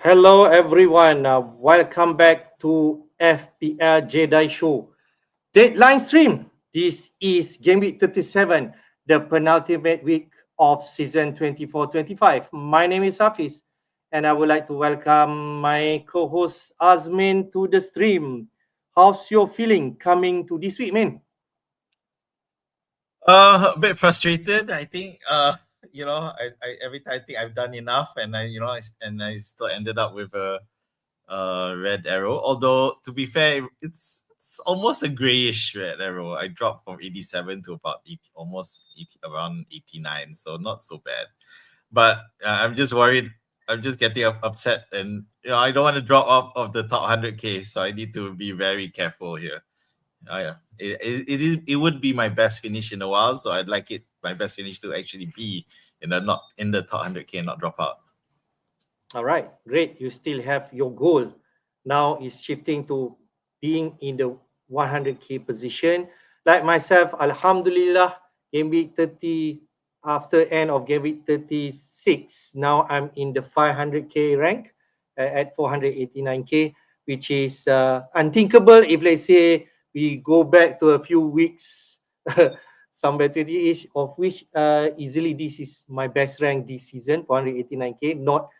Hello, everyone. Welcome back to FPL Jedi Show Deadline stream. This is Gameweek 37, the penultimate week of season 24-25. My name is Hafiz, and I would like to welcome my co-host Azmin to the stream. How's your feeling coming to this week, man? A bit frustrated. I think. I every time I think I've done enough, and I still ended up with a red arrow. Although to be fair, it's almost a grayish red arrow. I dropped from 87 to about 80, almost 80, around 89. So not so bad. But I'm just worried. I'm just getting upset, and I don't want to drop off of the top 100K. So I need to be very careful here. Oh yeah, it would be my best finish in a while, so I'd like it my best finish to actually be in the not in the top 100K and not drop out. All right, great. You still have your goal. Now is shifting to being in the 100K position. Like myself, Alhamdulillah, game week 30, after end of game week 36, now I'm in the 500K rank at 489K, which is unthinkable if, let's say, we go back to a few weeks, somewhere 20-ish, of which easily this is my best rank this season, 489K, not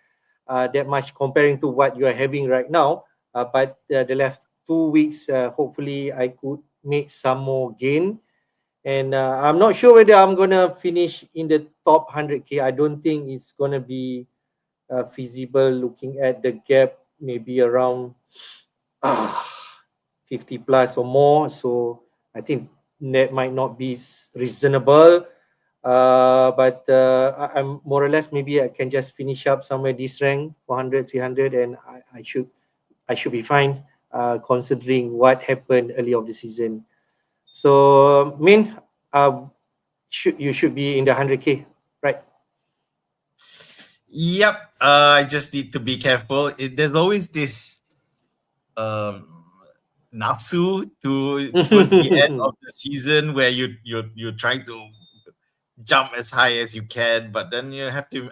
that much comparing to what you are having right now. But the last 2 weeks, hopefully, I could make some more gain. And I'm not sure whether I'm gonna finish in the top 100K. I don't think it's gonna be feasible looking at the gap, maybe around ah, 50 plus or more. So I think that might not be reasonable. But I'm more or less, maybe I can just finish up somewhere this rank 400, 300, and I should be fine, considering what happened early of the season. So Min, uh, you should be in the 100K, right? Yep. I just need to be careful. There's always this um nafsu towards the end of the season where you're trying to jump as high as you can, but then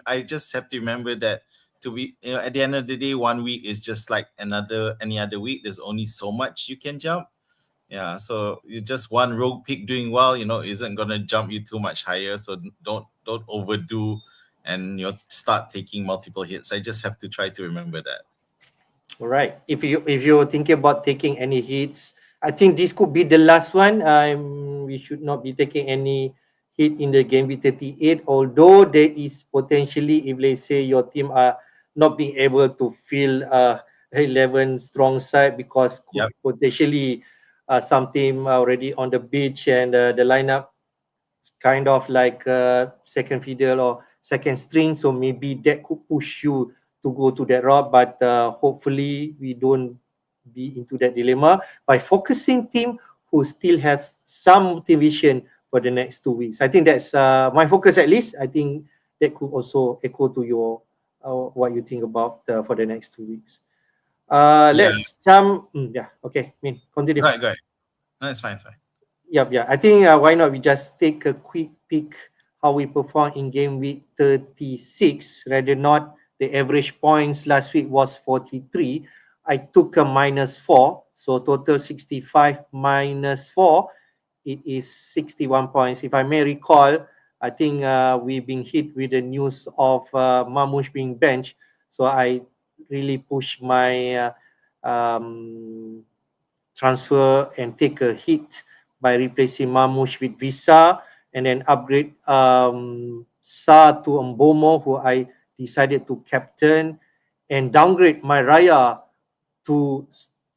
I just have to remember that to be at the end of the day, 1 week is just like any other week. There's only so much you can jump. Yeah, so you just one rogue pick doing well, isn't gonna jump you too much higher. So don't overdo and start taking multiple hits. I just have to try to remember that. All right. If you're thinking about taking any hits, I think this could be the last one. We should not be taking any hit in the game with 38. Although there is potentially, if let's say your team are not being able to fill 11 strong side, because could Yep. potentially some team already on the beach, and the lineup kind of like second fiddle or second string. So maybe that could push you to go to that route. But hopefully we don't be into that dilemma by focusing team who still have some motivation for the next 2 weeks. I think that's my focus, at least. I think that could also echo to your what you think about for the next 2 weeks. Yeah. Let's jump. Yeah, okay. Continue. Right. Right. No, it's fine. It's fine. Yep, yeah. I think why not we just take a quick peek how we perform in game week 36. Rather not, the average points last week was 43. I took a -4, so total 65 -4. It is 61 points. If I may recall, I think we've been hit with the news of Mamush being benched. So I really pushed my transfer and take a hit by replacing Mamush with Visa, and then upgrade Sa to Mbomo, who I decided to captain, and downgrade my Raya to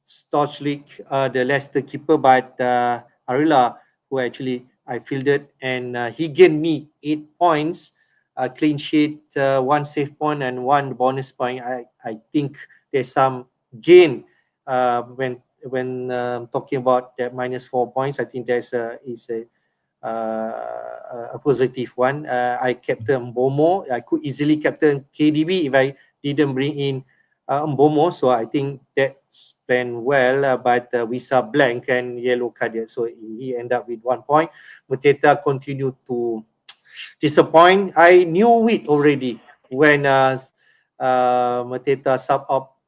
Stochlik, the Leicester keeper, but Arila, who actually I fielded, and he gained me 8 points, a clean sheet, one save point, and one bonus point. I think there's some gain when talking about that -4 points. I think there's a positive one. I captain Mbomo. I could easily captain KDB if I didn't bring in Mbomo. So I think that's planned well. But Wisa blank and yellow carded. So he ended up with 1 point. Mateta continued to disappoint. I knew it already when Mateta sub up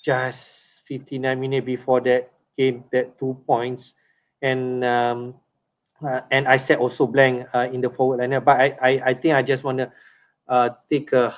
just 59 minutes before that game, that 2 points, and I said also blank in the forward lineup. But I think I just want to take a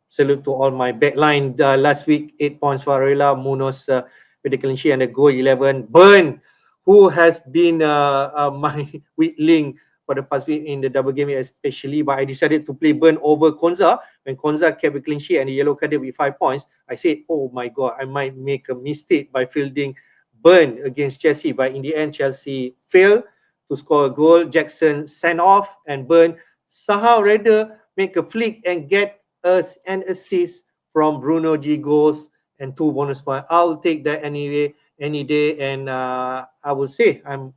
salute to all my backline. Last week, 8 points for Arela, Munoz with the clean sheet and the goal 11. Burn, who has been my weak link for the past week in the double game, especially. But I decided to play Burn over Konza. When Konza kept a clean sheet and the yellow carded with 5 points, I said, oh my God, I might make a mistake by fielding Burn against Chelsea. But in the end, Chelsea failed to score a goal. Jackson sent off and Burn somehow rather make a flick and get us an assist from Bruno G goals and 2 bonus points. I'll take that anyway, any day, and I will say I'm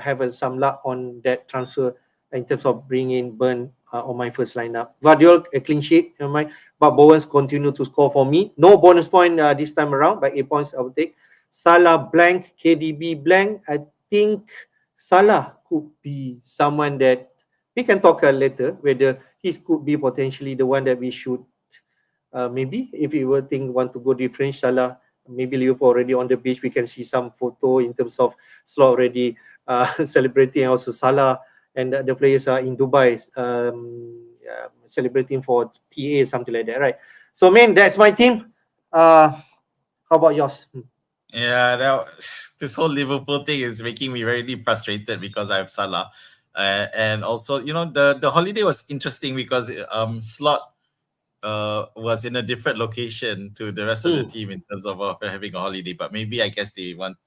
having some luck on that transfer in terms of bringing Burn on my first lineup. Guardiola a clean sheet, never mind. But Bowens continue to score for me. No bonus point this time around, but 8 points I will take. Salah blank, KDB blank. I think Salah could be someone that we can talk later whether he could be potentially the one that we should maybe if we were want to go different. Salah, maybe Liverpool already on the beach, we can see some photo in terms of Slot already celebrating, also Salah and the players are in Dubai celebrating for TA, something like that, right? So man, that's my team. How about yours? Yeah, this whole Liverpool thing is making me very frustrated because I have Salah, and also the holiday was interesting because Slot was in a different location to the rest of the team in terms of having a holiday. But maybe I guess they want,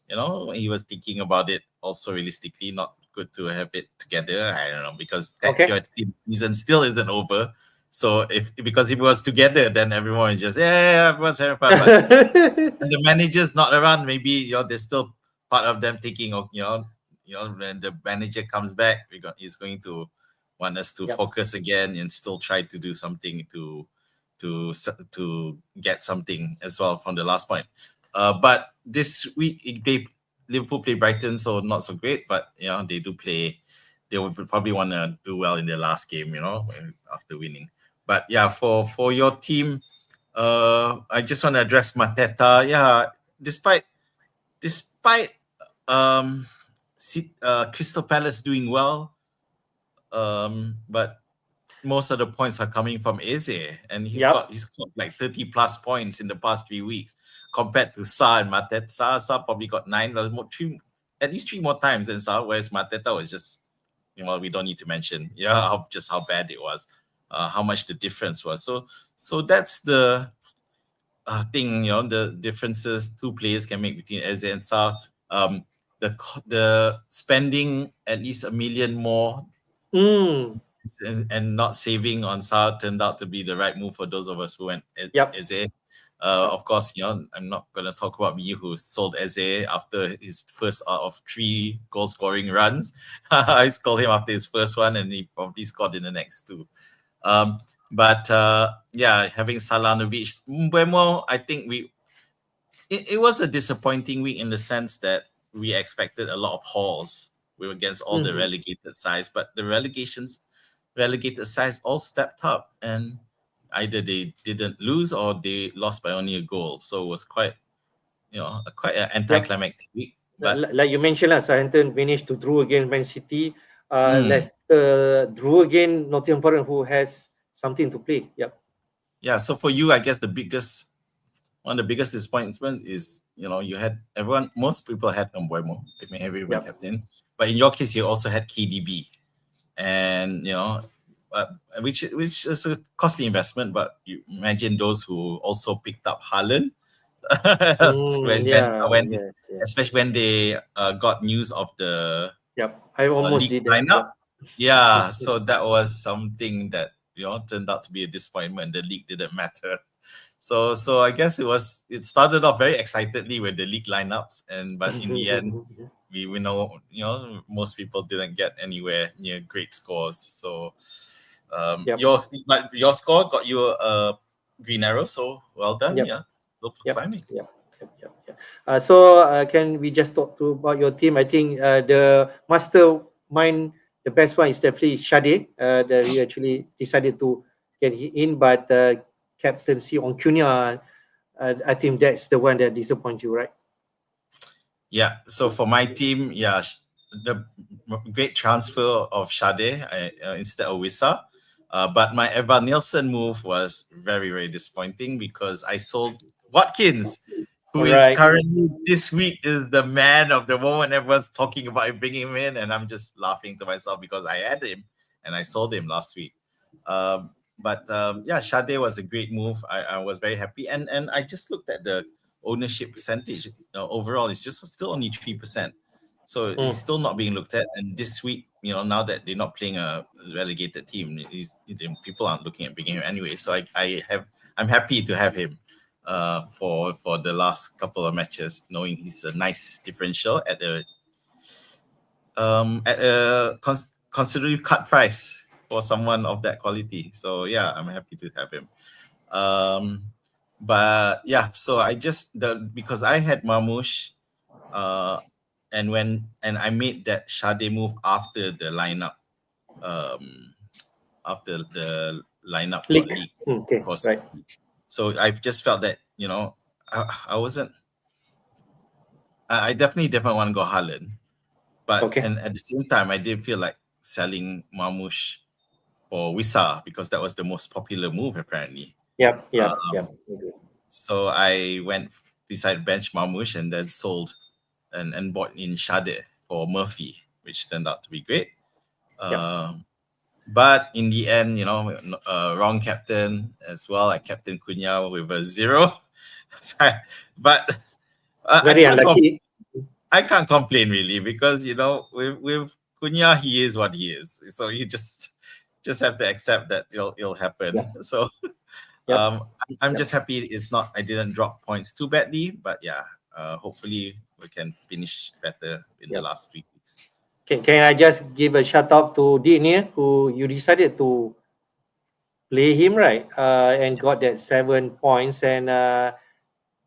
he was thinking about it also realistically, not good to have it together. I don't know, because your team season still isn't over. So because if it was together, then everyone is just everyone's having fun. But when the manager's not around, maybe there's still part of them thinking of when the manager comes back, he's going to want us to focus again and still try to do something to get something as well from the last point. But this week Liverpool play Brighton, so not so great. But they do play. They would probably want to do well in their last game, after winning. But yeah, for your team, I just want to address Mateta. Yeah, despite Crystal Palace doing well, but most of the points are coming from Eze, and he's got like 30 plus points in the past 3 weeks compared to Sa and Mateta. Sa probably got 9, at least 3 more times than Sa, whereas Mateta was just, we don't need to mention, just how bad it was, how much the difference was. So that's the thing, the differences 2 players can make between Eze and Sa. The spending at least 1 million more and not saving on Sa turned out to be the right move for those of us who went Eze. Of course, I'm not going to talk about me who sold Eze after his first out of 3 goal scoring runs. I called him after his first one, and he probably scored in the next 2. But having Salanovic, Mbeumo, I think it was a disappointing week in the sense that we expected a lot of hauls. We were against all the relegated sides, but the relegated sides all stepped up, and either they didn't lose or they lost by only a goal. So it was quite an anticlimactic week. But like you mentioned, Southampton managed to draw against Man City. Leicester drew again Nottingham Forest, who has something to play. Yeah. So for you, I guess one of the biggest disappointments is you had most people had Mbeumo, everyone captain, but in your case you also had KDB, and which is a costly investment. But you imagine those who also picked up Haaland, especially when they got news of the I almost league did that. lineup. Yeah, so that was something that turned out to be a disappointment. The league didn't matter. So I guess it started off very excitedly with the league lineups, but in the end, we know most people didn't get anywhere near great scores. So your score got you a green arrow. So well done. Look for climbing. So can we just talk about your team? I think the mastermind, the best one is definitely Shade. That we actually decided to get in, but captaincy on Cunha, I think that's the one that disappoints you, right? Yeah. So for my team, yeah, the great transfer of Sade instead of Wissa. But my Evan Nielsen move was very, very disappointing because I sold Watkins, who All is right. currently this week is the man of the moment. Everyone's talking about him, bringing him in, and I'm just laughing to myself because I had him and I sold him last week. But yeah, Sade was a great move. I was very happy, and I just looked at the ownership percentage overall. It's just still only 3%, so he's still not being looked at. And this week, now that they're not playing a relegated team, people aren't looking at bringing him anyway. So I'm happy to have him for the last couple of matches, knowing he's a nice differential at a considerably cut price for someone of that quality. So yeah, I'm happy to have him. But yeah, so because I had Marmoush, and I made that Sade move after the lineup, after the lineup got League. leaked. Okay, For right. So I've just felt that I wasn't. I definitely didn't want to go Haaland, but Okay. and at the same time, I did feel like selling Marmoush for Wissa because that was the most popular move apparently. Yep, yep, Um, yep. Okay. so I decided bench Marmoush and then sold and bought in Shade for Murphy, which turned out to be great. Yep. But in the end, wrong captain as well. I captain Cunha with a 0. But I Very can't unlucky. I can't complain really because with Cunha he is what he is. So you just have to accept that it'll happen. Yeah. So Yep. I'm Yep. just happy it's not I didn't drop points too badly. But yeah, hopefully we can finish better in the Yep. last 3 weeks. Can I just give a shout out to Damien, who you decided to play him, right? And got that 7 points. And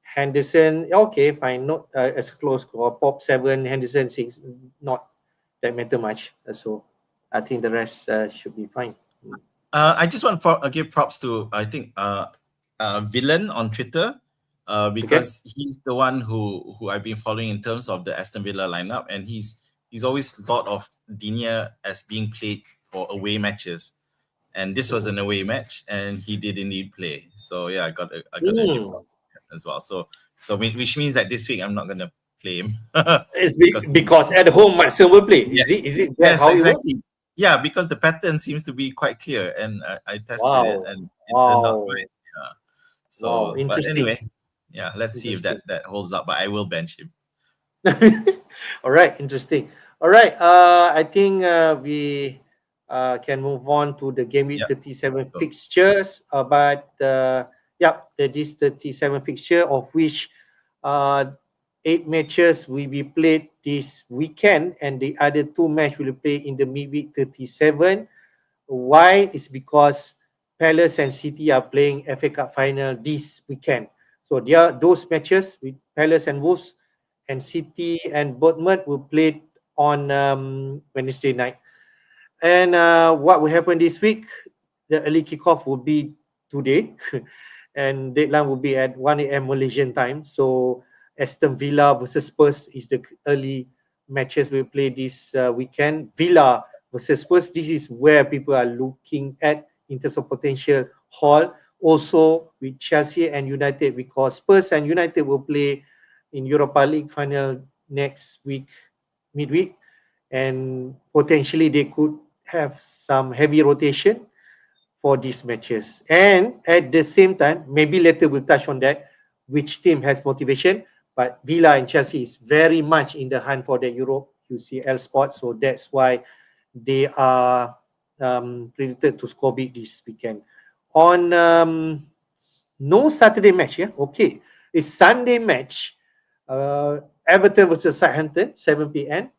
Henderson, okay, fine, not as close score. Pop 7, Henderson 6, not that matter much. So I think the rest should be fine. I just want to give props to I think Villain on Twitter, Okay. because he's the one who I've been following in terms of the Aston Villa lineup, and he's always thought of Digne as being played for away matches, and this was an away match, and he did indeed play. So yeah, I got to give Mm. props to him as well. Which means that this week I'm not gonna play him It's because because at home Marcel will play. yeah, Is it that yes, how it works? exactly. Yeah, because the pattern seems to be quite clear, and I tested it, Wow. and it turned out Wow. right. Yeah. Wow. But Interesting. anyway, yeah, let's see if Interesting. that holds up. But I will bench him. All right, interesting. All right, I think we can move on to the game week Yeah. 37 So, fixtures. But yeah, this 37 fixture, of which uh, 8 matches will be played this weekend, and the other 2 match will be played in the midweek 37. Why? It's because Palace and City are playing FA Cup final this weekend. So those matches with Palace and Wolves and City and Bournemouth will play on Wednesday night. And what will happen this week? The early kickoff will be today, and deadline will be at 1 a.m. Malaysian time. So Aston Villa versus Spurs is the early matches we play this weekend. Villa versus Spurs. This is where people are looking at in terms of potential haul. Also with Chelsea and United, because Spurs and United will play in Europa League final next week, midweek, and potentially they could have some heavy rotation for these matches. And at the same time, maybe later we'll touch on that, which team has motivation. But Villa and Chelsea is very much in the hunt for the Europe UCL spot. So that's why they are predicted to score big this weekend. On no Saturday match, yeah? Okay. It's Sunday match. Everton versus Southampton, 7 p.m.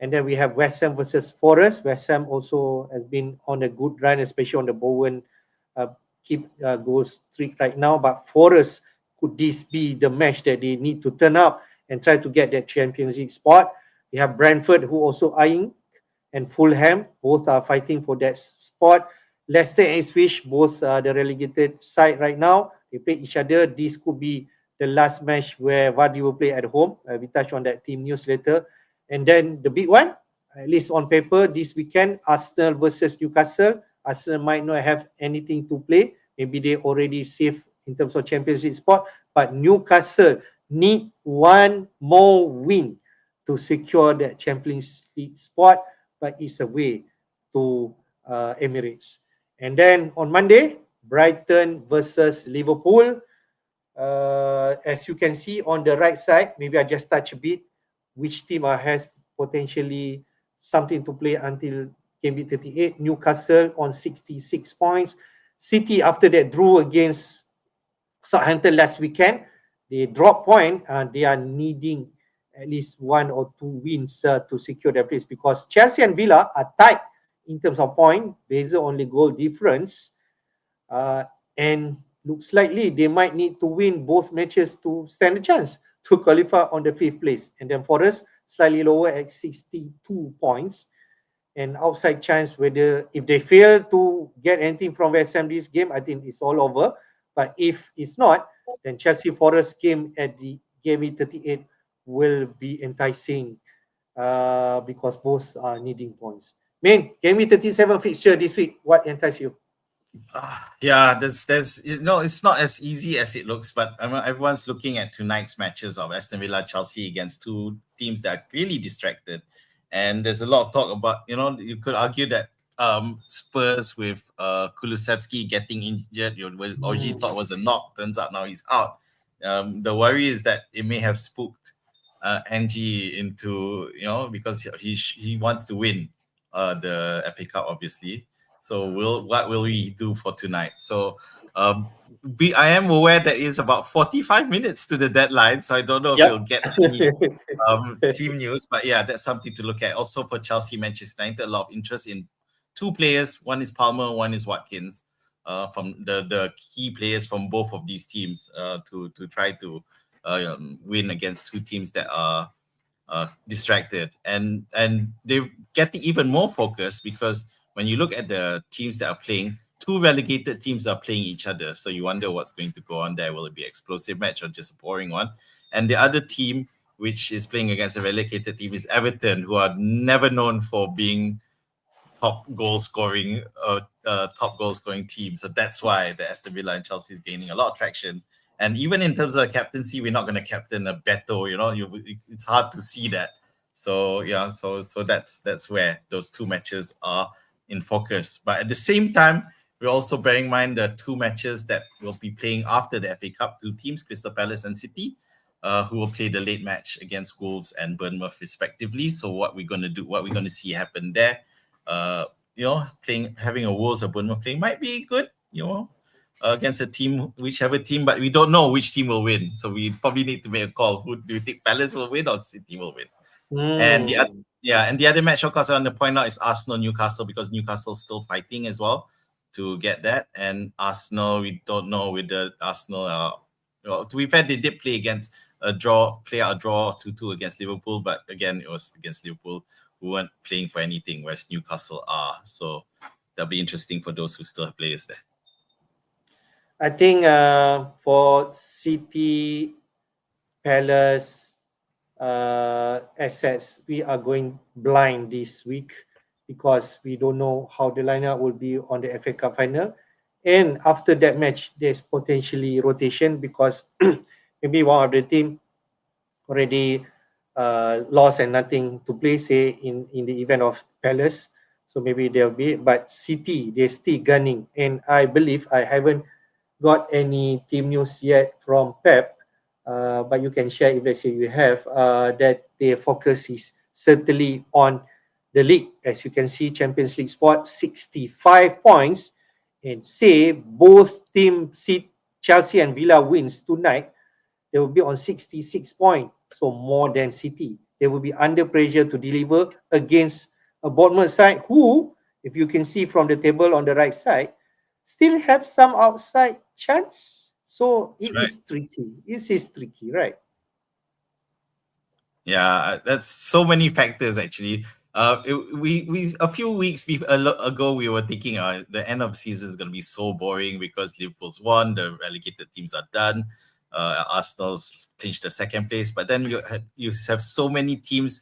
And then we have West Ham versus Forest. West Ham also has been on a good run, especially on the Bowen keep goal streak right now. But Forest, could this be the match that they need to turn up and try to get that Champions League spot? We have Brentford, who also eyeing, and Fulham, both are fighting for that spot. Leicester and Ipswich, both the relegated side right now, they play each other. This could be the last match where Vardy will play at home. We touch on that team news later. And then the big one, at least on paper, this weekend, Arsenal versus Newcastle. Arsenal might not have anything to play. Maybe they already safe in terms of Champions League spot. But Newcastle need one more win to secure that Champions League spot. But it's a way to Emirates. And then on Monday, Brighton versus Liverpool. As you can see on the right side, maybe I just touch a bit which team has potentially something to play until game week 38. Newcastle on 66 points. City, after that, drew against Southampton last weekend. They drop point and they are needing at least one or two wins to secure their place, because Chelsea and Villa are tied in terms of point based on the goal difference. And looks likely they might need to win both matches to stand a chance to qualify on the fifth place. And then Forest slightly lower at 62 points. And outside chance whether if they fail to get anything from West Ham this game, I think it's all over. But if it's not, then Chelsea Forest game at the game week 38 will be enticing because both are needing points. Main game week 37 fixture this week. What entices you? Yeah, there's it's not as easy as it looks, but everyone's looking at tonight's matches of Aston Villa Chelsea against two teams that are clearly distracted, and there's a lot of talk about, you could argue that Spurs with Kulusevski getting injured, originally thought was a knock, turns out now he's out. The worry is that it may have spooked Angie into, because he wants to win the FA Cup, obviously. So what will we do for tonight? So I am aware that it's about 45 minutes to the deadline, so I don't know if we'll get any team news, but yeah, that's something to look at. Also for Chelsea, Manchester United, a lot of interest in two players. One is Palmer, one is Watkins, from the key players from both of these teams to try to win against two teams that are distracted, and they're getting even more focused because when you look at the teams that are playing, two relegated teams are playing each other. So you wonder what's going to go on there. Will it be an explosive match or just a boring one? And the other team, which is playing against a relegated team, is Everton, who are never known for being top goal scoring team. So that's why the Aston Villa and Chelsea is gaining a lot of traction. And even in terms of captaincy, we're not going to captain a Beto. It's hard to see that. So yeah, so that's where those two matches are in focus. But at the same time, we're also bearing in mind the two matches that will be playing after the FA Cup. Two teams, Crystal Palace and City, who will play the late match against Wolves and Bournemouth respectively. So what we're going to do, what we're going to see happen there, having a Wolves or Bournemouth playing might be good, against a team, whichever team, but we don't know which team will win. So we probably need to make a call. Who do you think, Palace will win or City will win? And the other match, of course, I want to point out is Arsenal Newcastle, because Newcastle's still fighting as well to get that. And Arsenal, we don't know whether Arsenal to be fair, they did play against a draw 2-2 against Liverpool, but again, it was against Liverpool, who weren't playing for anything, whereas Newcastle are. So that'll be interesting for those who still have players there. I think for City, Palace, assets, we are going blind this week because we don't know how the lineup will be on the FA Cup final. And after that match, there's potentially rotation because maybe one of the team already lost and nothing to play, say in the event of Palace. So maybe there'll be, but City, they're still gunning. And I believe I haven't got any team news yet from Pep, but you can share if let's say you have, that their focus is certainly on the league. As you can see, Champions League spot 65 points, and say both teams, Chelsea and Villa, wins tonight, they will be on 66 points, so more than City. They will be under pressure to deliver against a Bournemouth side who, if you can see from the table on the right side, still have some outside chance. So it is tricky. It is tricky, right? Yeah, that's so many factors actually. We a few weeks ago we were thinking the end of season is going to be so boring because Liverpool's won, the relegated teams are done, Arsenal's clinched the second place, but then you have so many teams,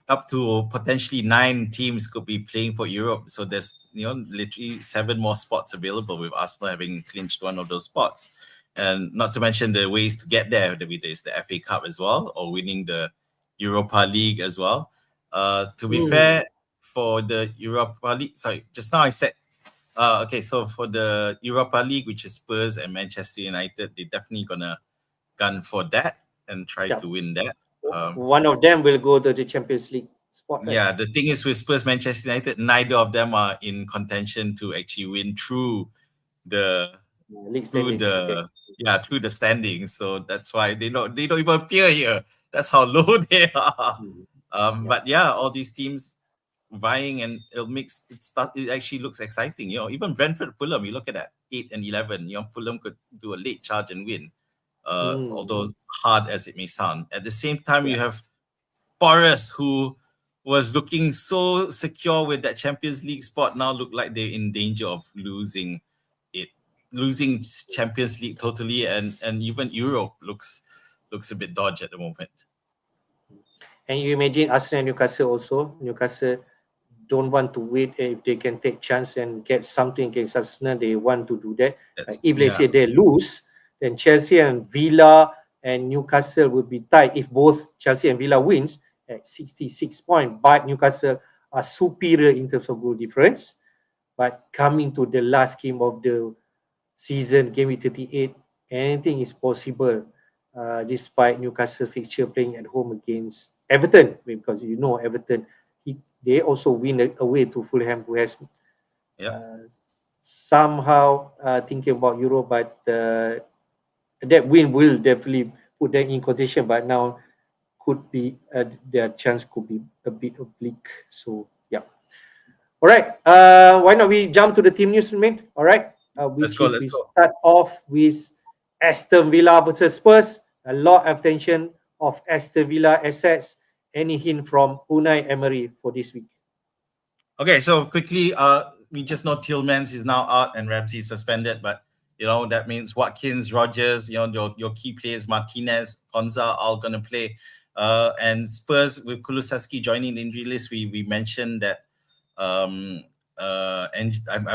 up to potentially 9 teams could be playing for Europe. So there's literally 7 more spots available with Arsenal having clinched one of those spots, and not to mention the ways to get there. There's the FA Cup as well, or winning the Europa League as well. To be Hmm. fair, for the Europa League, sorry, just now I said, okay, so for the Europa League, which is Spurs and Manchester United, they're definitely gonna gun for that and try Yeah. to win that. One of them will go to the Champions League spot, right? Yeah, the thing is with Spurs, Manchester United, neither of them are in contention to actually win the League through standings. Okay. the through the standings. So that's why they don't even appear here. That's how low they are. Mhm. Yeah. But yeah, all these teams vying, and it actually looks exciting. Even Brentford, Fulham, you look at that 8 and 11. Fulham could do a late charge and win. Mm. Although hard as it may sound. At the same time, you Yeah. have Forest, who was looking so secure with that Champions League spot, now look like they're in danger of it, losing Champions League totally, and even Europe looks a bit dodgy at the moment. And you imagine Arsenal and Newcastle also. Newcastle don't want to wait if they can take chance and get something against Arsenal. They want to do that. That's If they yeah, say they lose, then Chelsea and Villa and Newcastle would be tied if both Chelsea and Villa wins at 66 points. But Newcastle are superior in terms of goal difference. But coming to the last game of the season, game week 38, anything is possible. Despite Newcastle fixture playing at home against Everton, because Everton, they also win away to Fulham, who has yeah. somehow thinking about Euro, but that win will definitely put them in contention. But now could be their chance could be a bit oblique. So yeah. All right. Why not we jump to the team news, mate? All right. Let's Which go. is Let's we go. start off with Aston Villa versus Spurs. A lot of attention of Aston Villa assets. Any hint from Unai Emery for this week? Okay, so quickly, we just know Tillmans is now out and Ramsey is suspended, but that means Watkins, Rogers, your key players, Martinez, Konza, all gonna play. And Spurs with Kulusevski joining the injury list, we mentioned that I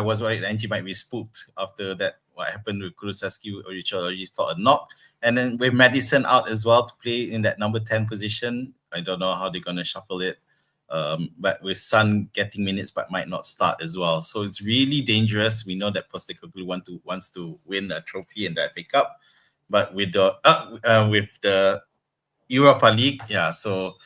was worried Angie might be spooked after that. What happened with Kulusevski, which already thought a knock, and then with Madison out as well to play in that number 10 position. I don't know how they're gonna shuffle it. But with Son getting minutes but might not start as well. So it's really dangerous. We know that Postecoglou wants to win a trophy in the FA Cup, but with the Europa League, yeah. So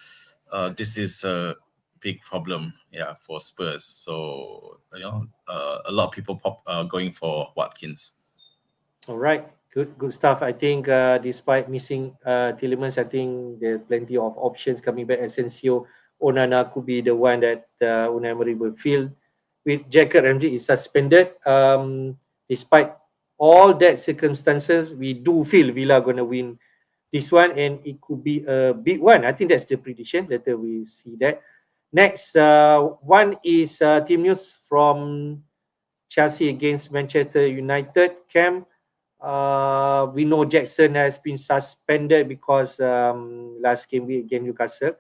this is a big problem, yeah, for Spurs. So a lot of people going for Watkins. All right, good stuff. I think despite missing Tielemans, I think there are plenty of options coming back. Asensio, Onana could be the one that Unai Emery will field. With Jacob Ramsey is suspended. Despite all that circumstances, we do feel Villa gonna win this one, and it could be a big one. I think that's the prediction. Later we see that. Next, one is team news from Chelsea against Manchester United camp. We know Jackson has been suspended because last game week against Newcastle.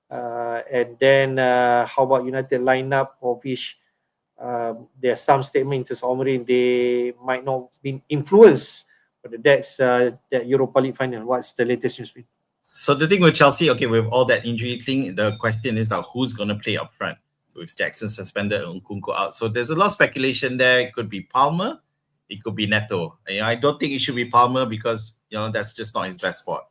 And then how about United lineup, of which there's some statement to Omri they might not be influenced, but that's that Europa League final. What's the latest news? So the thing with Chelsea, okay, with all that injury thing, the question is now who's going to play up front. So with Jackson suspended and Nkunku out, so there's a lot of speculation there. It could be Palmer, it could be Neto. I don't think it should be Palmer because that's just not his best spot.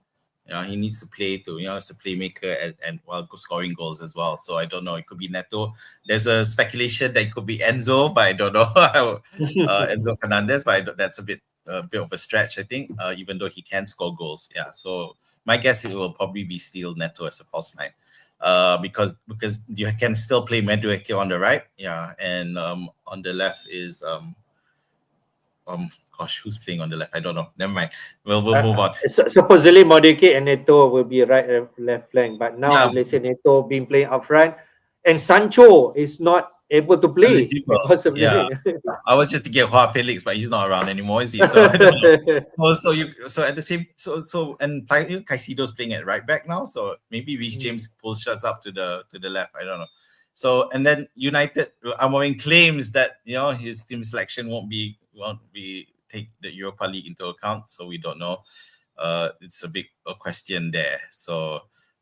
He needs to play as a playmaker and while scoring goals as well. So I don't know. It could be Neto. There's a speculation that it could be Enzo, but I don't know. Enzo Fernandez, but that's a bit of a stretch, I think. Even though he can score goals, yeah. So my guess it will probably be still Neto as a false nine, because you can still play Madueke on the right, yeah, and on the left is gosh, who's playing on the left? I don't know. Never mind. We'll move on. Supposedly Modric and Neto will be right and left flank, but now Yeah, if let's say Neto been playing up front, And Sancho is not able to play eligible. because of Yeah, the. I was just thinking of Joao Felix, but he's not around anymore, is he? So I don't know. So at the same and Caicedo's playing at right back now, so maybe Reece James pulls shots up to the left. I don't know. So and then United, Amorim claims that his team selection won't be take the Europa League into account, so we don't know. It's a big question there. So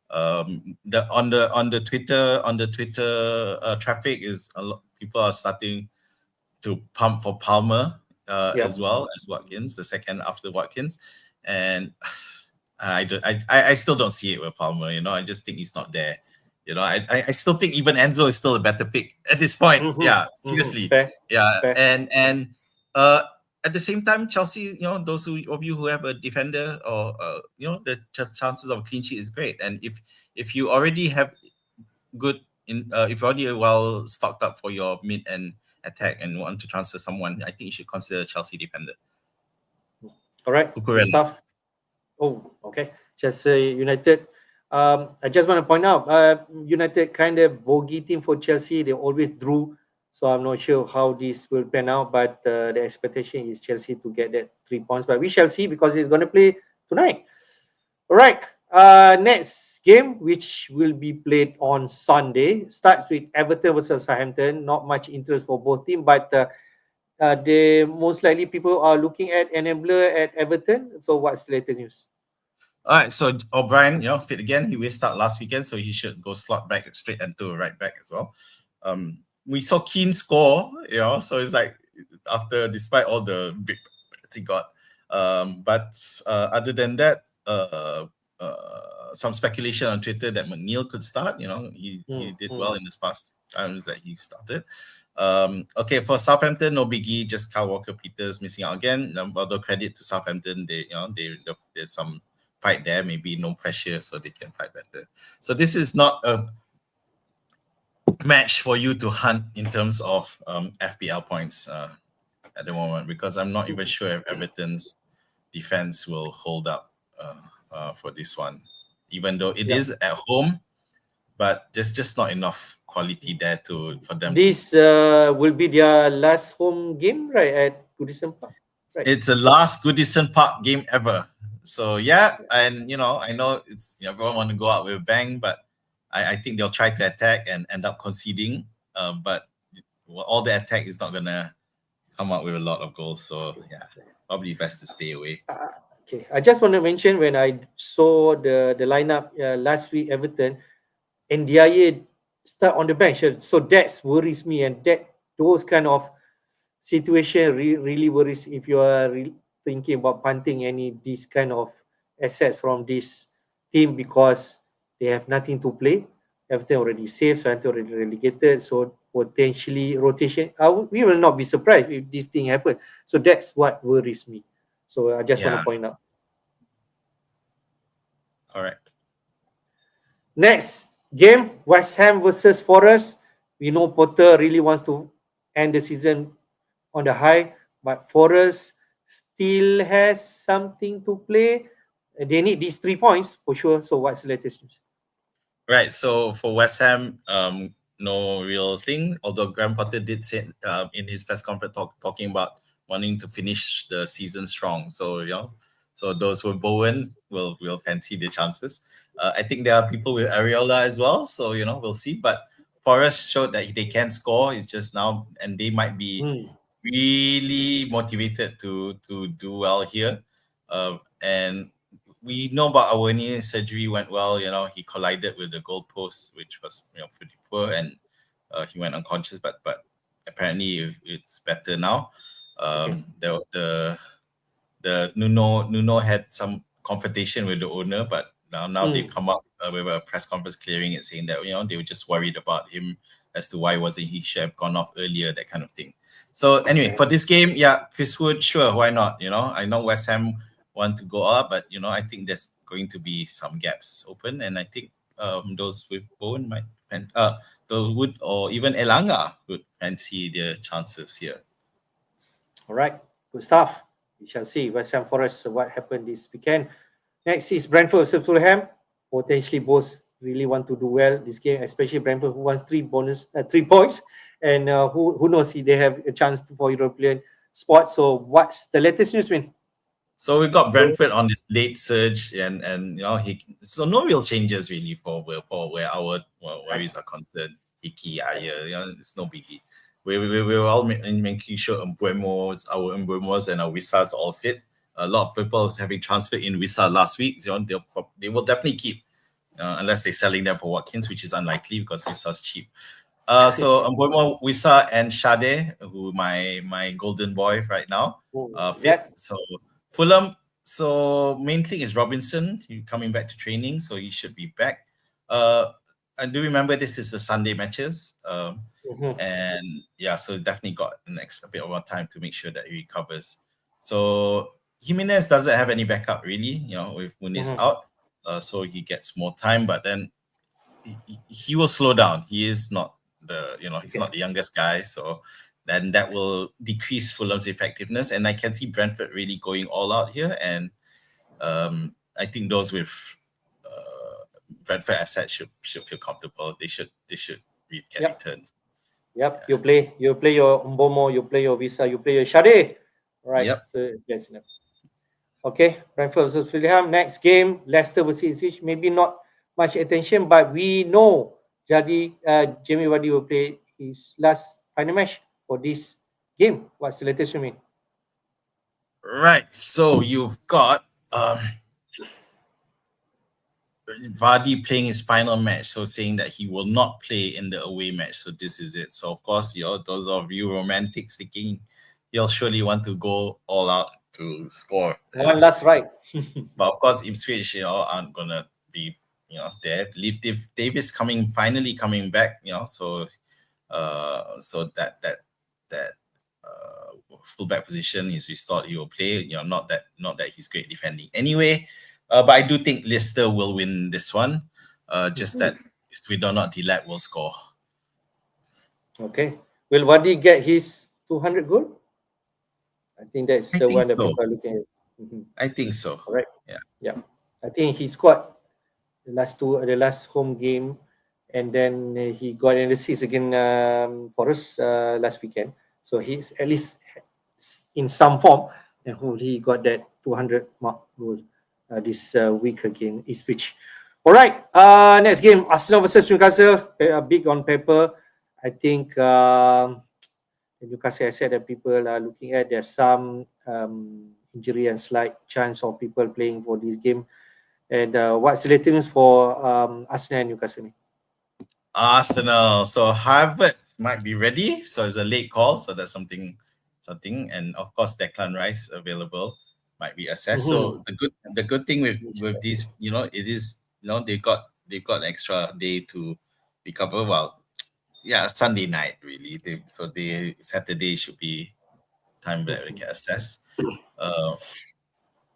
on the Twitter traffic is a lot. People are starting to pump for Palmer as well as Watkins, the second after Watkins, and I still don't see it with Palmer. I just think he's not there. I still think even Enzo is still a better pick at this point. Yeah, seriously. Fair, Yeah, fair. and at the same time, Chelsea, those of you who have a defender or the chances of a clean sheet is great. And if you already have good if you're already well stocked up for your mid and attack and want to transfer someone, I think you should consider Chelsea defender. All right, good stuff. Oh, okay. Just United. I just want to point out, United kind of bogey team for Chelsea. They always drew, so I'm not sure how this will pan out. But the expectation is Chelsea to get that 3 points. But we shall see because he's going to play tonight. All right. Next game, which will be played on Sunday, starts with Everton versus Southampton. Not much interest for both teams, but they most likely people are looking at Enabler at Everton. So what's the latest news? All right, so O'Brien, fit again. He will start last weekend, so he should go slot back straight into right back as well. We saw Keane score, so it's like despite all the big he got. But other than that, some speculation on Twitter that McNeil could start. He did well in this past times that he started. Okay, for Southampton, no biggie, just Kyle Walker-Peters missing out again. Although credit to Southampton, there's some fight there, maybe no pressure, so they can fight better. So this is not a match for you to hunt in terms of FPL points at the moment, because I'm not even sure if Everton's defense will hold up for this one, even though it is at home, but there's just not enough quality there for them. This will be their last home game, right, at Goodison Park? Right. It's the last Goodison Park game ever. So yeah, and I know it's everyone want to go out with a bang, but I think they'll try to attack and end up conceding. But all the attack is not gonna come out with a lot of goals. So yeah, probably best to stay away. Okay, I just want to mention when I saw the lineup last week, Everton, and Ndiaye start on the bench, so that worries me, and those kind of situation really worries if you are thinking about punting this kind of assets from this team because they have nothing to play. Everton already saved, Southampton already relegated, so potentially rotation. We will not be surprised if this thing happens. So that's what worries me. So I just want to point out. All right. Next game, West Ham versus Forest. We know Potter really wants to end the season on the high, but Forest still has something to play. They need these 3 points for sure. So what's the latest news? Right. So for West Ham, no real thing. Although Graham Potter did say in his press conference talking about wanting to finish the season strong. So so those who are Bowen will fancy the chances. I think there are people with Areola as well. So we'll see. But Forest showed that they can score. It's just now, and they might be really motivated to do well here. And we know about Awoni's surgery went well. He collided with the goalpost, which was pretty poor, and he went unconscious. But apparently it's better now. The Nuno had some confrontation with the owner, but now they come up with a press conference clearing it, saying that they were just worried about him as to why wasn't he should have gone off earlier, that kind of thing. So anyway, for this game, Chris Wood, sure, why not? I know West Ham want to go up, but I think there's going to be some gaps open, and I think those with Bowen might those Wood or even Elanga would fancy their chances here. All right, good stuff. We shall see West Ham Forest what happened this weekend. Next is Brentford versus Fulham. Potentially both really want to do well this game, especially Brentford who wants 3 points, and who knows if they have a chance for European spot. So what's the latest news, man? So we got Brentford on this late surge, and so no real changes really for where our worries are concerned. Hickey, Ayer, it's no biggie. We're all making sure our Mbeumo's and our Wissa's all fit. A lot of people having transferred in Wissa last week. They will definitely keep, unless they're selling them for Watkins, which is unlikely because Wissa's cheap. So Mbeumo, Wissa, and Shade, who my golden boy right now, fit. Yep. So Fulham. So main thing is Robinson. He's coming back to training, so he should be back. I do remember this is the Sunday matches. And yeah, so definitely got an extra bit of more time to make sure that he recovers. So Jimenez doesn't have any backup really, with Muniz out. So he gets more time, but then he will slow down. He is not he's not the youngest guy, so then that will decrease Fulham's effectiveness. And I can see Brentford really going all out here. And I think those with Brentford assets should feel comfortable. They should get returns. Yep. You play your Mbomo, you play your Visa, you play your Shade. Right. Yep. So yes, enough. Okay, Brentford versus Fulham. Next game, Leicester versus Ipswich. Maybe not much attention, but we know Jamie Vardy will play his last final match for this game. What's the latest, me? Right. So you've got Vardy playing his final match, so saying that he will not play in the away match. So this is it. So of course, those of you romantics thinking he'll surely want to go all out to score one last right. But of course, Ipswich, aren't gonna be, there. Leave Davis finally coming back, so that fullback position is restored. He will play, not that he's great defending anyway. But I do think Leicester will win this one. Just that we do not Dilat will score. Okay. Will Vardy get his 200 goal? I think that's the one that people are looking at. I think so. Correct. Yeah. I think he scored the last home game, and then he got an assist again for us last weekend. So he's at least in some form, and he got that 200 mark goal this week again. Ipswich. All right. Next game, Arsenal versus Newcastle. Big on paper. I think Newcastle, I said that people are looking at. There's some injury and slight chance of people playing for this game. And what's the latest for Arsenal and Newcastle? Arsenal. So Harvard might be ready. So it's a late call. So that's something. And of course, Declan Rice available might be assessed. So the good thing with this, it is, they've got an extra day to recover. Well, yeah, Sunday night really. Saturday should be time that we can assess.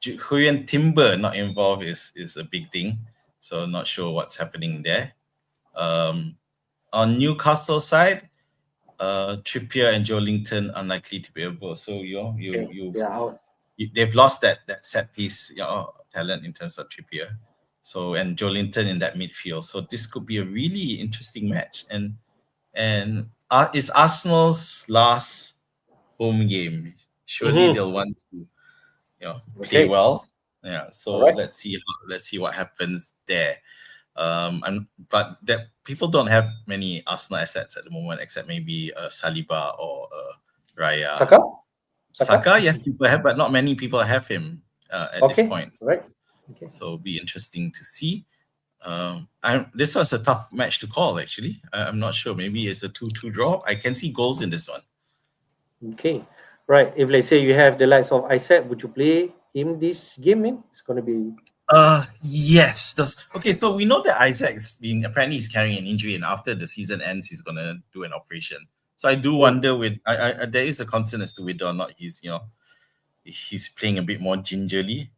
Huyen Timber not involved is a big thing. So not sure what's happening there. On Newcastle side, Trippier and Joelinton unlikely to be able. So they've lost that set piece talent in terms of Trippier. So and Joelinton in that midfield. So this could be a really interesting match. And is Arsenal's last home game. Surely they'll want to play well. Yeah. So let's see what happens there. But that people don't have many Arsenal assets at the moment, except maybe Saliba or Raya. Saka, yes, people have, but not many people have him at this point. Right. Okay. So it'll be interesting to see. This was a tough match to call, actually. I'm not sure. Maybe it's a 2-2 draw. I can see goals in this one. Okay. Right. If let's say you have the likes of Isaac, would you play him this game, man? It's gonna be yes. Okay, so we know that Isaac's apparently he's carrying an injury, and after the season ends, he's gonna do an operation. So I do wonder there is a concern as to whether or not he's playing a bit more gingerly.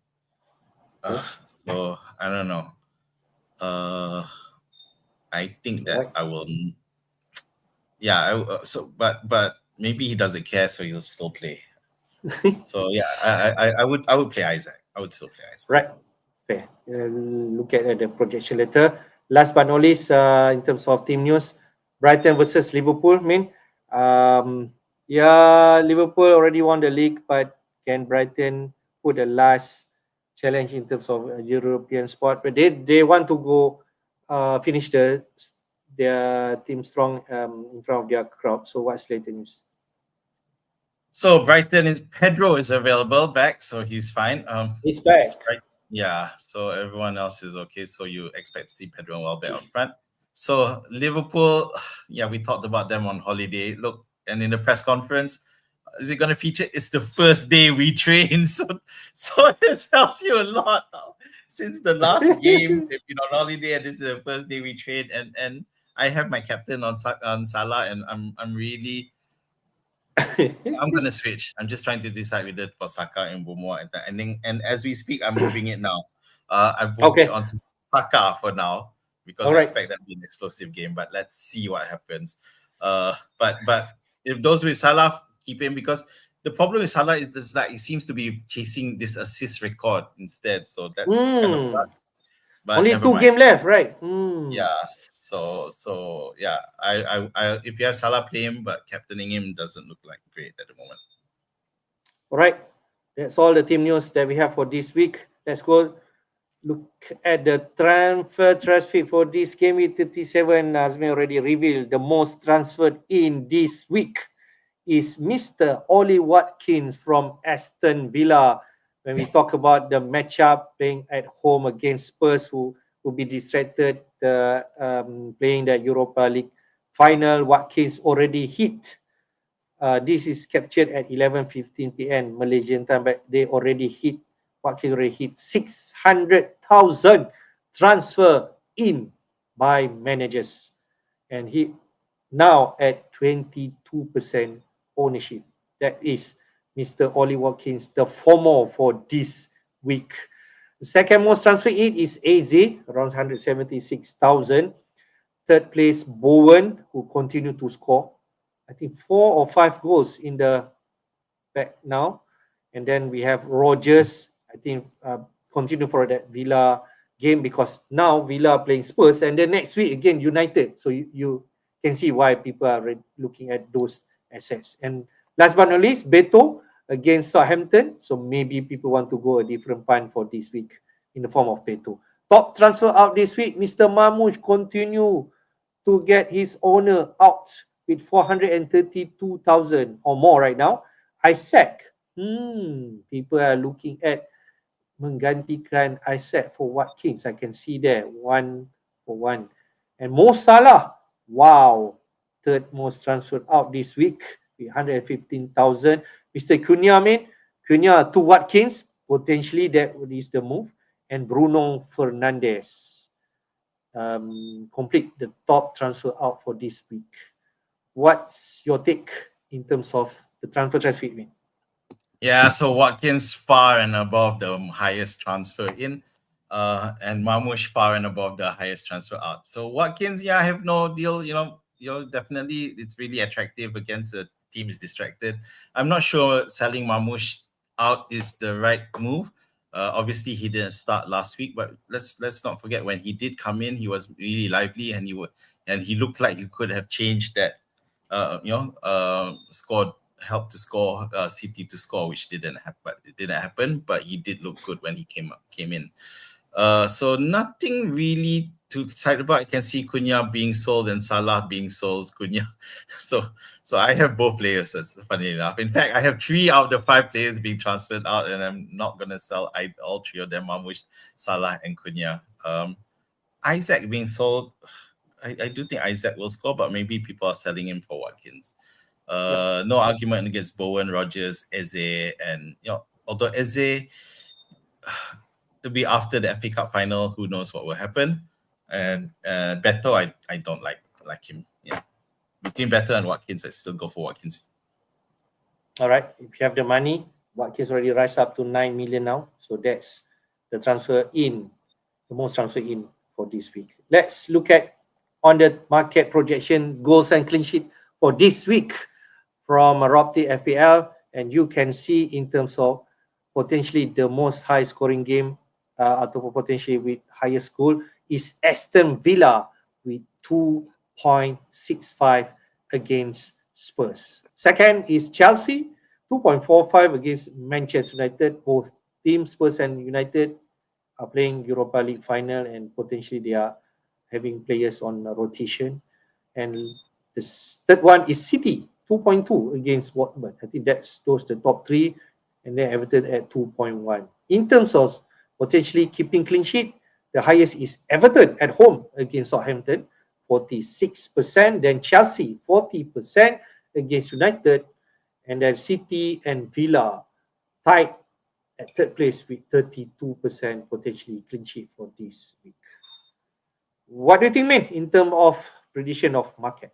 So I don't know. I think that I will. Yeah. But maybe he doesn't care, so he'll still play. So yeah, I would play Isaac. I would still play Isaac. Right. Fair. Look at the projection later. last but not least, in terms of team news, Brighton versus Liverpool. Um, yeah, Liverpool already won the league, but can Brighton put the last challenge in terms of European spot? But they want to go finish their team strong in front of their crowd. So what's latest news? So Brighton is Pedro is available back, so he's fine. He's It's back. right. Yeah, so everyone else is okay. So you expect to see Pedro and Welbeck up front. So Liverpool, yeah, we talked about them on holiday. Look, and in the press conference, is it going to feature? It's the first day we train, so it tells you a lot. Since the last game, they've been on holiday, and this is the first day we train, and I have my captain on Salah, and I'm really I'm gonna switch. I'm just trying to decide whether for Saka and Bomo at the ending. And as we speak, I'm moving it now. I've moved it Okay. on to Saka for now because All I right. expect that to be an explosive game. But let's see what happens. But if those with Salah, keep him because the problem with Salah is that he seems to be chasing this assist record instead. So that's kind of Hmm. sucks. But Only never two mind. game left, right? Hmm. Yeah. So yeah, I if you have Salah play him, but captaining him doesn't look like great at the moment. All right. That's all the team news that we have for this week. Let's go look at the transfer traffic for this game week 37. Azmin already revealed the most transferred in this week is Mr. Ollie Watkins from Aston Villa. When we talk about the matchup playing at home against Spurs, who will be distracted playing the Europa League final, Watkins already hit. This is captured at 11:15 p.m. Malaysian time, but they already hit. Watkins already hit 600,000 transfer in by managers, and he now at 22% ownership. That is Mr. Ollie Watkins, the former for this week. The second most transfer in is AZ, around 176,000. Third place, Bowen, who continue to score. I think 4 or 5 goals in the back now. And then we have Rogers, I think, continue for that Villa game because now Villa are playing Spurs and then next week again United. So you can see why people are looking at those assets. And last but not least, Beto against Southampton. So maybe people want to go a different punt for this week in the form of Beto. Top transfer out this week, Mr. Mamouche continue to get his owner out with 432,000 or more right now. Isaac, people are looking at menggantikan Isaac for Watkins. I can see there, 1 for 1. And Mo Salah, wow, third most transferred out this week with 115,000. Mr. Cunha to Watkins, potentially that is the move. And Bruno Fernandes complete the top transfer out for this week. What's your take in terms of the transfer week? Yeah, so Watkins far and above the highest transfer in, and Marmoush far and above the highest transfer out. So Watkins, yeah, I have no deal. Definitely it's really attractive against a team is distracted. I'm not sure selling Marmoush out is the right move. Obviously, he didn't start last week, but let's not forget when he did come in, he was really lively and he looked like he could have changed that. Scored helped to score City to score, which didn't happen. But it didn't happen. But he did look good when he came in. So nothing really to excited about. I can see Cunha being sold and Salah being sold. Cunha, so I have both players. That's funny enough. In fact, I have 3 out of the 5 players being transferred out, and I'm not gonna sell all 3 of them. Mamush, Salah, and Cunha. Isaac being sold. I do think Isaac will score, but maybe people are selling him for Watkins. No argument against Bowen, Rogers, Eze, and although Eze will be after the FA Cup final, who knows what will happen. And Beto, I don't like him. Yeah, between Beto and Watkins, I still go for Watkins. All right, if you have the money, Watkins already rise up to 9 million now. So that's the most transfer in for this week. Let's look at on the market projection goals and clean sheet for this week from Robty FPL, and you can see in terms of potentially the most high scoring game atau potentially with highest goal is Aston Villa with 2.65 against Spurs. Second is Chelsea, 2.45 against Manchester United. Both teams, Spurs and United, are playing Europa League final, and potentially they are having players on rotation. And the third one is City, 2.2 against Watford. I think that's those the top three, and then Everton at 2.1. In terms of potentially keeping clean sheet, the highest is Everton at home against Southampton, 46%. Then Chelsea, 40% against United, and then City and Villa tied at third place with 32% potentially clean sheet for this week. What do you think, man, in terms of prediction of market?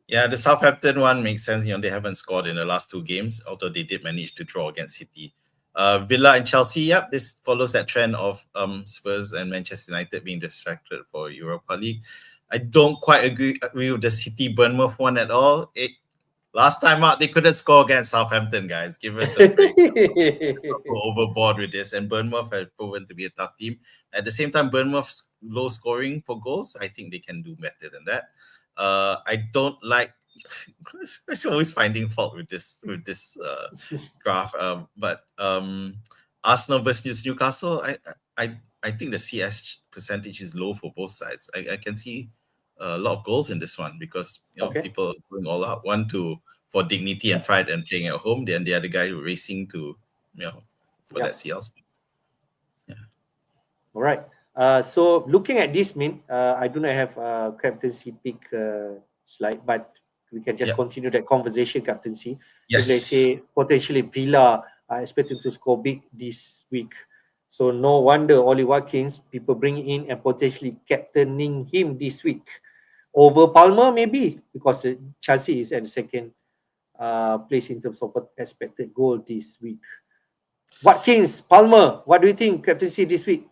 Yeah, the Southampton one makes sense. They haven't scored in the last two games, although they did manage to draw against City. Villa and Chelsea, yep, this follows that trend of Spurs and Manchester United being distracted for Europa League. I don't quite agree with the City Bournemouth one at all. Last time out, they couldn't score against Southampton, guys. Give us a break. Go overboard with this. And Bournemouth have proven to be a tough team. At the same time, Bournemouth's low scoring for goals, I think they can do better than that. I don't like. I'm always finding fault with this graph. But Arsenal versus Newcastle, I think the CS percentage is low for both sides. I can see a lot of goals in this one because people going all out. One for dignity and pride and playing at home, then the other guy racing to for that CL spot. Yeah. All right. So looking at this, I do not have a captaincy pick slide, but we can just continue that conversation, captaincy. Yes. If let's say potentially Villa are expected to score big this week. So no wonder Oli Watkins, people bring in and potentially captaining him this week. Over Palmer, maybe, because Chelsea is at the second place in terms of expected goal this week. Watkins, Palmer, what do you think, captaincy this week?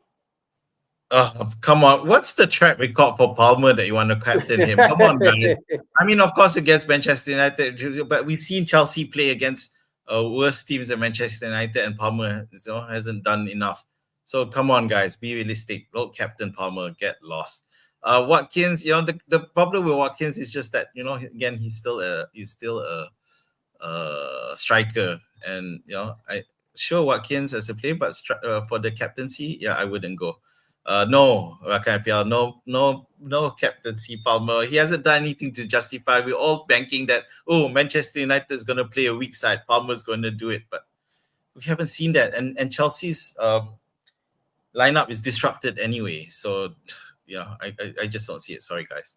Come on. What's the track record for Palmer that you want to captain him? Come on, guys. I mean, of course, against Manchester United, but we've seen Chelsea play against worse teams than Manchester United, and Palmer hasn't done enough. So come on, guys, be realistic. Don't captain Palmer, get lost. Watkins, the problem with Watkins is just that, again, he's still a striker, and sure Watkins as a player, but for the captaincy, I wouldn't go. No, FPL, no captaincy Palmer. He hasn't done anything to justify. We're all banking that Manchester United is going to play a weak side. Palmer's going to do it, but we haven't seen that. And Chelsea's lineup is disrupted anyway. So I just don't see it. Sorry, guys.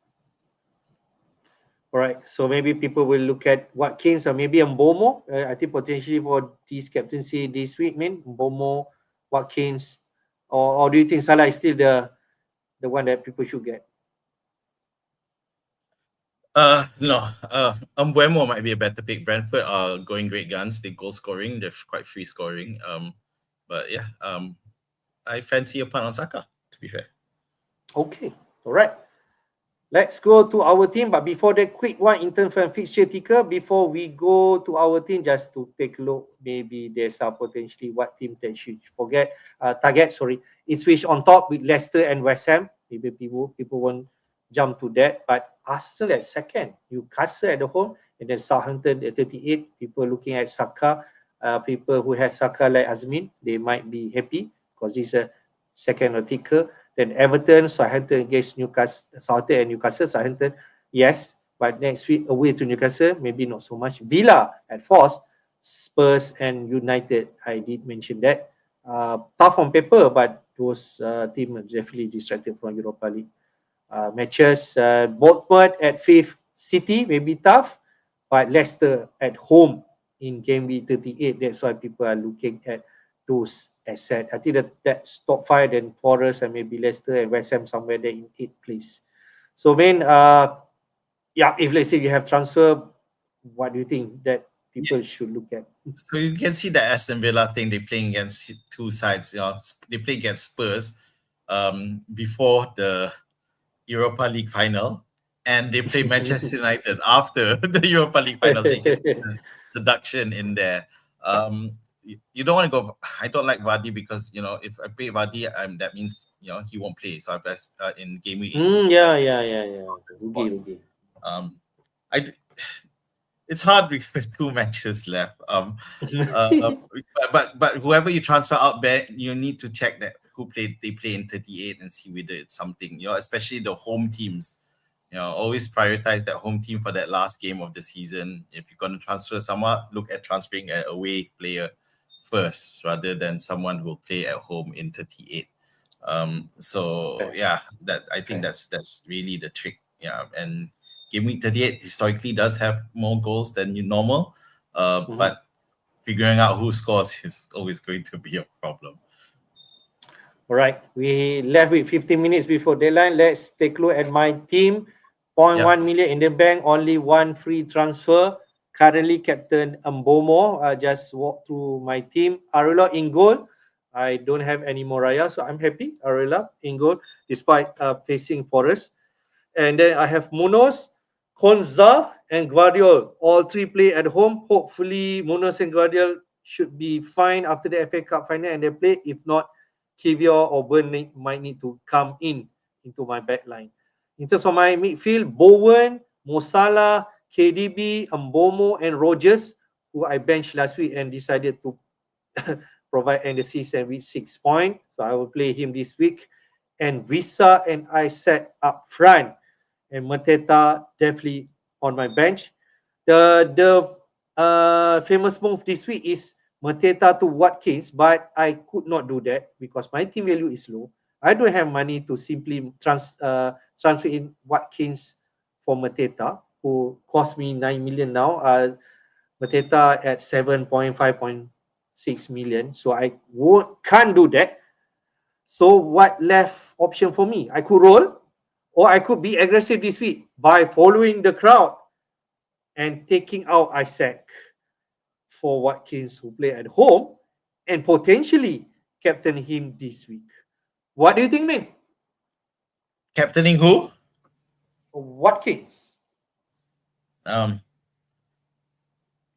All right, so maybe people will look at Watkins or maybe Mbomo. I think potentially for this captaincy this week, Mbomo, Watkins, or do you think Salah is still the one that people should get? No. Mbomo might be a better pick. Brentford are going great guns. They goal scoring. They're quite free scoring. But I fancy a punt on Saka, to be fair. Okay, all right. Let's go to our team. But before that, quick one in terms of fixture ticker. Before we go to our team, just to take a look, maybe there's potentially what team that should target is switch on top with Leicester and West Ham. Maybe people won't jump to that. But Arsenal at second, Newcastle at the home, and then Southampton at 38. People looking at Saka. People who have Saka like Azmin, they might be happy because this is a second or ticker. Then Everton, Southampton against Newcastle, Southampton and Newcastle. Southampton, yes, but next week away to Newcastle, maybe not so much. Villa at fourth, Spurs and United. I did mention that. Tough on paper, but those teams are definitely distracted from Europa League matches. Bournemouth at fifth, City maybe tough, but Leicester at home in Gameweek 38. That's why people are looking at those assets. I think that's top five, then Forest and maybe Leicester and West Ham somewhere there in 8th place. So, if let's say you have transfer, what do you think that people should look at? So you can see that Aston Villa thing, they're playing against two sides. They play against Spurs before the Europa League final, and they play Manchester United after the Europa League final. So you can see the seduction in there. you don't want to go. I don't like Vardy because if I play Vardy, that means he won't play. So I've in game week 18, I Yeah, did yeah, yeah, yeah. that Rugi, spot. Rugi. Um, I d- it's hard with two matches left. But whoever you transfer out there, you need to check that they play in 38 and see whether it's something. Especially the home teams. Always prioritize that home team for that last game of the season. If you're going to transfer someone, look at transferring an away player first rather than someone who will play at home in 38. So Fair, yeah, that I think fair. that's really the trick. Yeah, and Game Week 38 historically does have more goals than normal, Mhm. but figuring out who scores is always going to be a problem. All right, we left with 15 minutes before deadline. Let's take a look at my team. Point Yep. 1 million in the bank, only one free transfer. Currently, Captain Mbomo. I just walked through my team. Arula in goal. I don't have any more Raya, so I'm happy. Arula in goal, despite facing Forest. And then I have Munoz, Konza, and Guardiol. All three play at home. Hopefully, Munoz and Guardiol should be fine after the FA Cup final and they play. If not, Kivior or Burn might need to come into my back line. In terms of my midfield, Bowen, Mosala, KDB, Mbomo, and Rogers, who I benched last week and decided to provide end the season with 6 points. So I will play him this week. And Visa and I set up front and Mateta definitely on my bench. The famous move this week is Mateta to Watkins, but I could not do that because my team value is low. I don't have money to simply transfer in Watkins for Mateta, who cost me 9 million now. Mateta at 7.5.6 million. So I can't do that. So what left option for me? I could roll or I could be aggressive this week by following the crowd and taking out Isaac for Watkins who play at home and potentially captain him this week. What do you think, man? Captaining who? Watkins. Um,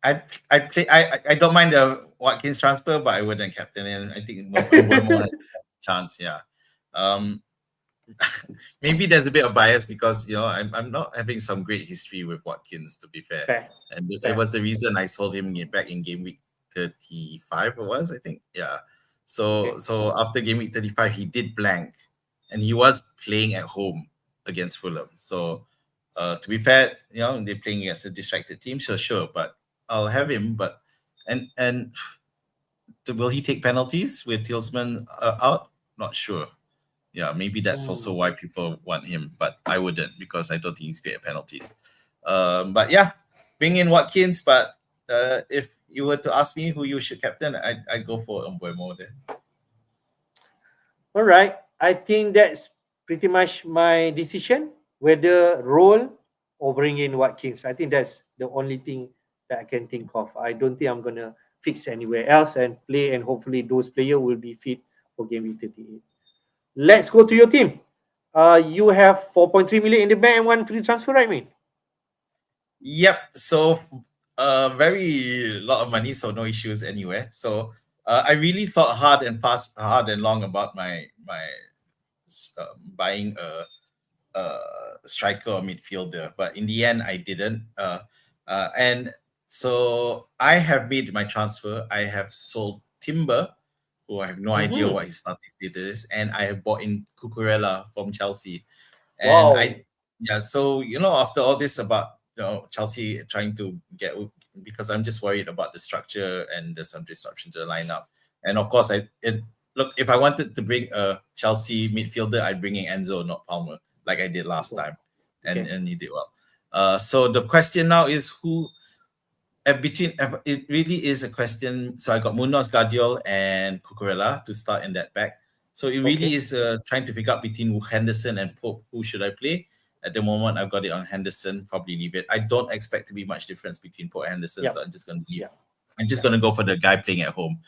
I play. I don't mind the Watkins transfer, but I wouldn't captain him. I think Mbeumo has a chance. Yeah. Um, maybe there's a bit of bias because I'm not having some great history with Watkins, to be fair, Fair, and it fair. was the reason I sold him back in game week 35. It was, I think, yeah. So Okay. after game week 35, he did blank, and he was playing at home against Fulham. So to be fair, they're playing against a distracted team, so sure, but I'll have him. But and will he take penalties with Tillsman out? Not sure. Yeah, maybe that's also Hmm. why people want him, but I wouldn't because I don't think he's great at penalties. But yeah, bring in Watkins. But if you were to ask me who you should captain, I'd go for Mbeumo there. All right. I think that's pretty much my decision whether roll or bring in Watkins. I think that's the only thing that I can think of. I don't think I'm going to fix anywhere else and play, and hopefully those players will be fit for game week 38. Let's go to your team. You have 4.3 million in the bank and one free transfer, right, man? Yep. So, very lot of money, so no issues anywhere. So, I really thought hard and long about my buying a striker or midfielder, but in the end, I didn't. And so I have made my transfer. I have sold Timber, who I have no idea Mm-hmm. what his starting status is, and I have bought in Cucurella from Chelsea. And Wow. I, yeah, so after all this about Chelsea trying to get, because I'm just worried about the structure and there's some disruption to the lineup. And of course, look, if I wanted to bring a Chelsea midfielder, I'd bring in Enzo, not Palmer, like I did last Okay. time, Okay. and he did well. So the question now is who it really is a question. So I got Munoz, Guardiol, and Cucurella to start in that back. So it really Okay. is trying to pick up between Henderson and Pope. Who should I play? At the moment, I've got it on Henderson. Probably leave it. I don't expect to be much difference between Pope and Henderson, so Yep. I'm just going to leave. Yep. I'm just Yep. going to go for the guy playing at home.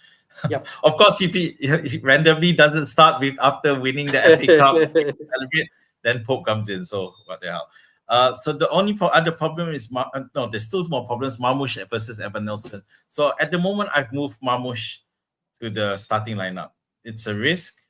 Yep. Of course, if he randomly doesn't start with after winning the FA Cup to celebrate, then Pope comes in. So what the hell? So the only other problem is no, there's still more problems. Marmoush versus Evan Nelson. So at the moment, I've moved Marmoush to the starting lineup. It's a risk,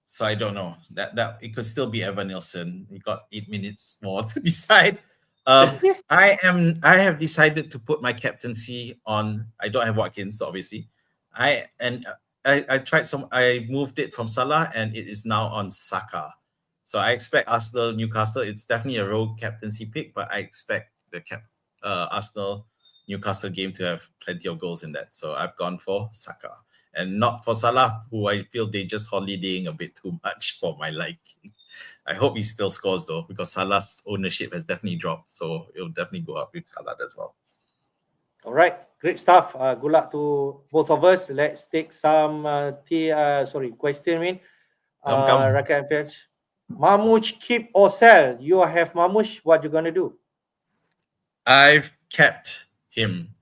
so I don't know that it could still be Evan Nelson. We got 8 minutes more to decide. I have decided to put my captaincy on. I don't have Watkins, obviously. I tried some. I moved it from Salah, and it is now on Saka. So I expect Arsenal Newcastle. It's definitely a rogue captaincy pick, but I expect the Arsenal Newcastle game to have plenty of goals in that. So I've gone for Saka and not for Salah, who I feel they just holidaying a bit too much for my liking. I hope he still scores though, because Salah's ownership has definitely dropped. So it'll definitely go up with Salah as well. All right, great stuff. Good luck to both of us. Let's take some question. Rakan Fetch. Marmoush, keep or sell? You have Marmoush. What you gonna do? I've kept him,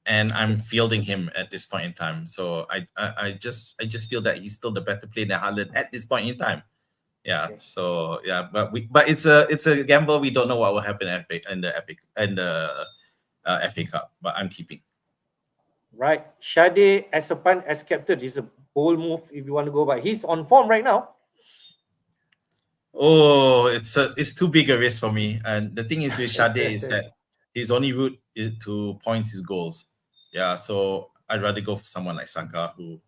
and I'm fielding him at this point in time. So I just feel that he's still the better player than Haaland at this point in time. Yeah. Okay. So yeah, but it's a gamble. We don't know what will happen in the FA Cup, but I'm keeping. Right, Shade as captain is a bold move if you want to go by. He's on form right now. Oh, it's too big a risk for me. And the thing is with Shade is that his only route to points his goals. Yeah, so I'd rather go for someone like Saka who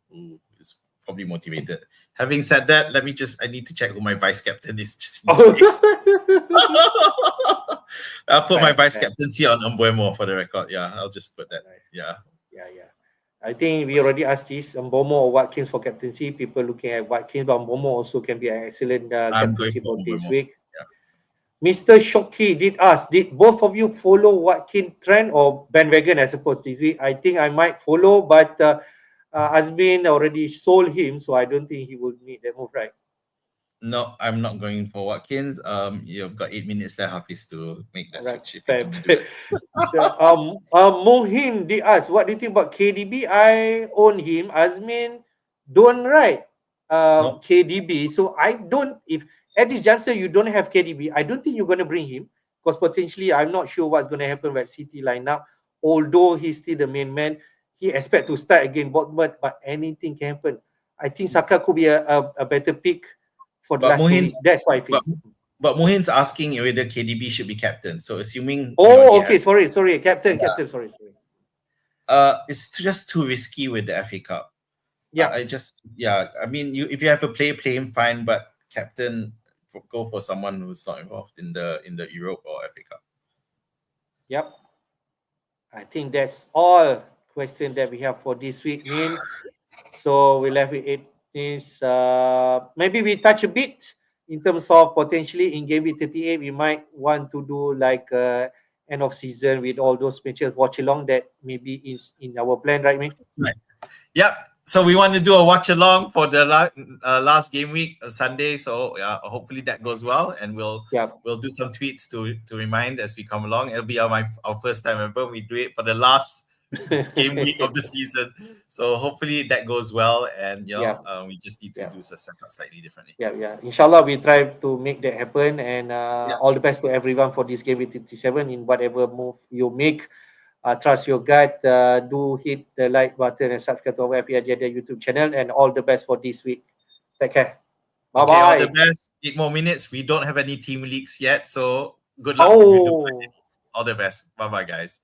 is probably motivated. Having said that, I need to check who my vice captain is. Just in case. I'll put my vice captaincy on Mbeumo for the record. Yeah, I'll just put that. Yeah. I think we already asked this, Mbeumo or Watkins for captaincy. People looking at Watkins, but Mbeumo also can be an excellent captaincy for this week. Yeah. Mr. Shoki did both of you follow Watkins trend or bandwagon, I suppose, this week? I think I might follow, but Azmin already sold him, so I don't think he will need that move, right? No, I'm not going for Watkins. You've got 8 minutes left, Hafiz, to make that switch. So, Mohin did ask, what do you think about KDB? I own him. Azmin don't KDB. So I don't, if at this juncture you don't have KDB, I don't think you're going to bring him, because potentially I'm not sure what's going to happen with City lineup. Although he's still the main man, he expect to start again, but anything can happen. I think Saka could be a better pick for the last 2 weeks. That's why I think. But Mohin's asking whether KDB should be captain. So assuming... Sorry. Captain, sorry. It's just too risky with the FA Cup. Yeah. I mean, if you have a player, play him fine, but captain, go for someone who's not involved in the Europe or FA Cup. Yep. I think that's all questions that we have for this week, Min. So we left with 8 minutes. Maybe we touch a bit in terms of potentially in Gameweek 38, we might want to do like end of season with all those matches watch along that maybe is in our plan, right, Min? Right. Yep. So we want to do a watch along for the last game week, Sunday. So hopefully that goes well, and we'll do some tweets to remind as we come along. It'll be our first time ever. We do it for the last game week of the season. So hopefully that goes well, and we just need to do the setup slightly differently. Yeah. Inshallah, we try to make that happen, and all the best to everyone for this game week 57 in whatever move you make. Trust your gut. Do hit the like button and subscribe to our FPL Jedi YouTube channel. And all the best for this week. Take care. Bye-bye. Okay, all the best. 8 more minutes. We don't have any team leaks yet, so good luck. All the best. Bye-bye, guys.